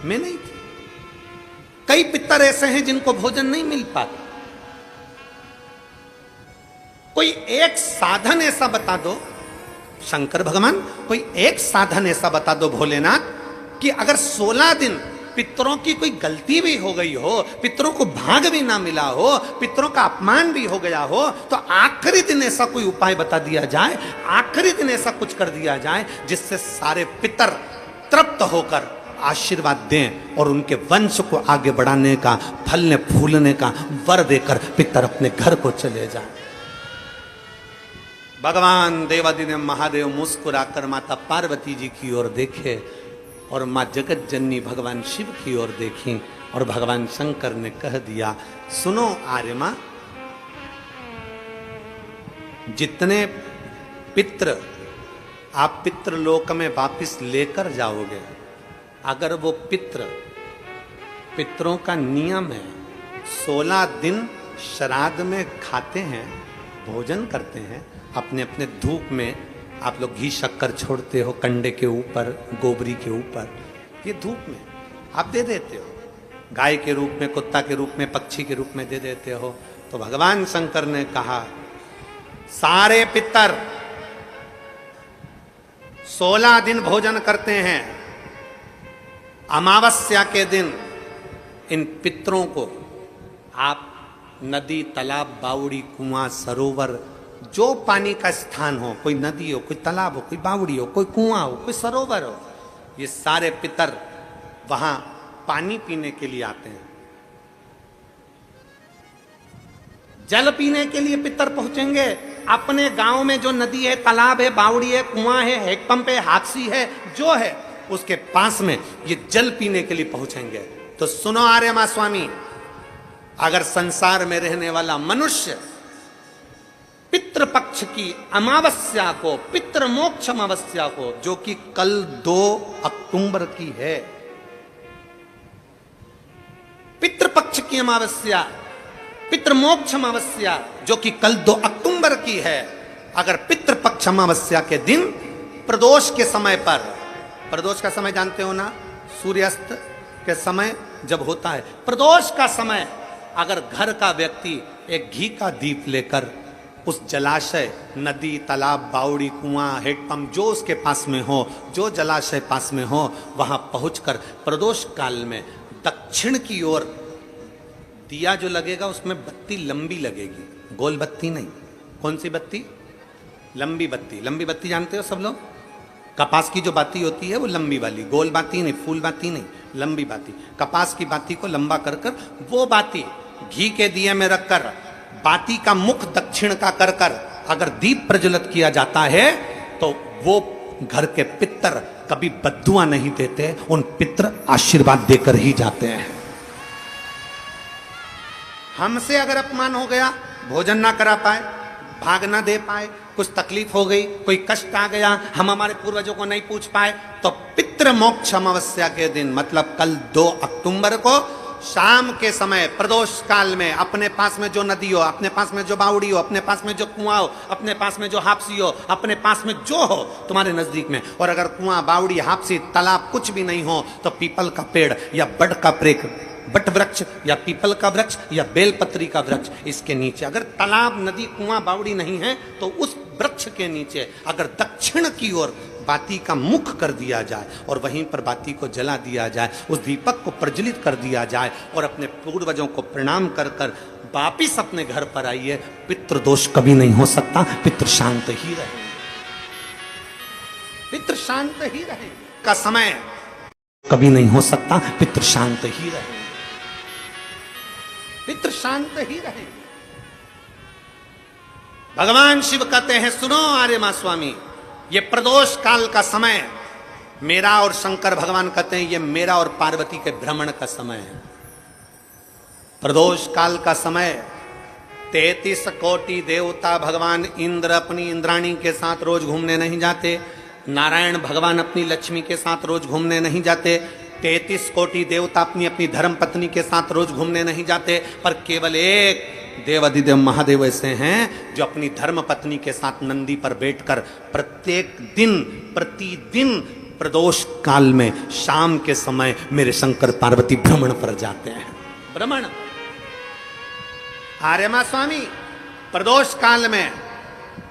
में नहीं थी। कई पितर ऐसे हैं जिनको भोजन नहीं मिल पाता। कोई एक साधन ऐसा बता दो शंकर भगवान, कोई एक साधन ऐसा बता दो भोलेनाथ कि अगर 16 दिन पितरों की कोई गलती भी हो गई हो, पितरों को भाग भी ना मिला हो, पितरों का अपमान भी हो गया हो, तो आखिरी दिन ऐसा कोई उपाय बता दिया जाए, आखिरी दिन ऐसा कुछ कर दिया जाए जिससे सारे पितर तृप्त होकर आशीर्वाद दें और उनके वंश को आगे बढ़ाने का, फलने फूलने का वर देकर पितर अपने घर को चले जाए। भगवान देवादिदेव महादेव मुस्कुराकर माता पार्वती जी की ओर देखे और मां जगत जननी भगवान शिव की ओर देखी और भगवान शंकर ने कह दिया, सुनो आर्यमा, जितने पित्र आप पितृलोक में वापिस लेकर जाओगे, अगर वो पितरों का नियम है 16 दिन श्राद्ध में खाते हैं, भोजन करते हैं, अपने अपने धूप में आप लोग घी शक्कर छोड़ते हो, कंडे के ऊपर, गोबरी के ऊपर, ये धूप में आप दे देते हो, गाय के रूप में, कुत्ता के रूप में, पक्षी के रूप में दे देते हो। तो भगवान शंकर ने कहा, सारे पितर 16 दिन भोजन करते हैं, अमावस्या के दिन इन पितरों को आप नदी, तालाब, बावड़ी, कुआं, सरोवर, जो पानी का स्थान हो, कोई नदी हो, कोई तालाब हो, कोई बावड़ी हो, कोई कुआं हो, कोई सरोवर हो, ये सारे पितर वहां पानी पीने के लिए आते हैं। जल पीने के लिए पितर पहुंचेंगे, अपने गांव में जो नदी है, तालाब है, बावड़ी है, कुआं है, हैंडपंप है, हाथसी है, जो है उसके पास में ये जल पीने के लिए पहुंचेंगे। तो सुनो आर्यमा स्वामी, अगर संसार में रहने वाला मनुष्य पितृपक्ष की अमावस्या को, पितृ मोक्ष अमावस्या को, जो कि कल 2 अक्टूबर की है, पितृपक्ष की अमावस्या, पितृमोक्ष अमावस्या जो कि कल 2 अक्टूबर की है, अगर पितृपक्ष अमावस्या के दिन प्रदोष के समय पर, प्रदोष का समय जानते हो ना, सूर्यास्त के समय जब होता है प्रदोष का समय, अगर घर का व्यक्ति एक घी का दीप लेकर उस जलाशय, नदी, तालाब, बावड़ी, कुआं, हैंडपंप जो उसके पास में हो, जो जलाशय पास में हो, वहां पहुंचकर प्रदोष काल में दक्षिण की ओर दिया जो लगेगा उसमें बत्ती लंबी लगेगी, गोल बत्ती नहीं। कौन सी बत्ती? लंबी बत्ती। लंबी बत्ती जानते हो सब लोग? कपास की जो बाती होती है वो लंबी वाली, गोल बाती नहीं, फूल बाती नहीं, लंबी बाती। कपास की बाती को लंबा कर कर वो बाती घी के दिए में रखकर, बाती का मुख दक्षिण का कर कर अगर दीप प्रज्वलित किया जाता है तो वो घर के पितर कभी बद्दुआ नहीं देते, उन पितर आशीर्वाद देकर ही जाते हैं। हमसे अगर अपमान हो गया, भोजन ना करा पाए, भाग ना दे पाए, कुछ तकलीफ हो गई, कोई कष्ट आ गया, हम हमारे पूर्वजों को नहीं पूछ पाए, तो पितृ मोक्ष अमावस्या के दिन मतलब कल 2 अक्टूबर को शाम के समय प्रदोष काल में अपने पास में जो नदी हो, अपने पास में जो बावड़ी हो, अपने पास में जो कुआं हो, अपने पास में जो हापसी हो, अपने पास में जो हो तुम्हारे नजदीक में, और अगर कुआं, बावड़ी, हापसी, तालाब कुछ भी नहीं हो तो पीपल का पेड़ या बट का बट वृक्ष या पीपल का वृक्ष या बेलपत्री का वृक्ष, इसके नीचे, अगर तालाब, नदी, कुआं, बावड़ी नहीं है तो उस वृक्ष के नीचे अगर दक्षिण की ओर बाती का मुख कर दिया जाए और वहीं पर बाती को जला दिया जाए, उस दीपक को प्रज्वलित कर दिया जाए और अपने पूर्वजों को प्रणाम कर कर वापिस अपने घर पर आइए, पितृ दोष कभी नहीं हो सकता, पितृ शांत ही रहे, पितृ शांत ही रहे का समय कभी नहीं हो सकता, पितृ शांत ही रहे, पितृ शांत ही रहे। भगवान शिव कहते हैं, सुनो आर्यमा स्वामी, ये प्रदोष काल का समय मेरा, और शंकर भगवान कहते हैं ये मेरा और पार्वती के भ्रमण का समय है। प्रदोष काल का समय 33 कोटि देवता, भगवान इंद्र अपनी इंद्राणी के साथ रोज घूमने नहीं जाते, नारायण भगवान अपनी लक्ष्मी के साथ रोज घूमने नहीं जाते, 33 कोटि देवता अपनी अपनी धर्म पत्नी के साथ रोज घूमने नहीं जाते, पर केवल एक देवादिदेव महादेव ऐसे हैं जो अपनी धर्म पत्नी के साथ नंदी पर बैठकर प्रत्येक दिन, प्रतिदिन प्रदोष काल में शाम के समय मेरे शंकर पार्वती भ्रमण पर जाते हैं। भ्रमण आर्यमा स्वामी प्रदोष काल में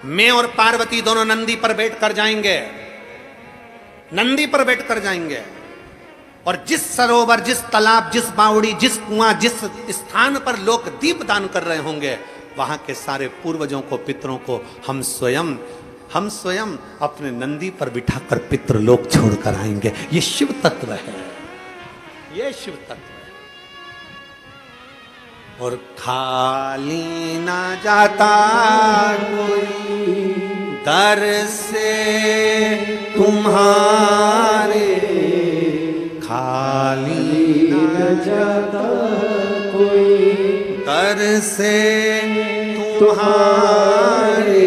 मैं और पार्वती दोनों नंदी पर बैठकर जाएंगे, नंदी पर बैठकर जाएंगे और जिस सरोवर, जिस तालाब, जिस बावड़ी, जिस कुआं, जिस स्थान पर लोग दीप दान कर रहे होंगे, वहां के सारे पूर्वजों को, पितरों को हम स्वयं अपने नंदी पर बिठाकर पितृलोक छोड़कर आएंगे। ये शिव तत्व है, ये शिव तत्व है। और खाली ना जाता कोई दर से तुम्हारे, खाली ना जाता कोई दर से तुम्हारे,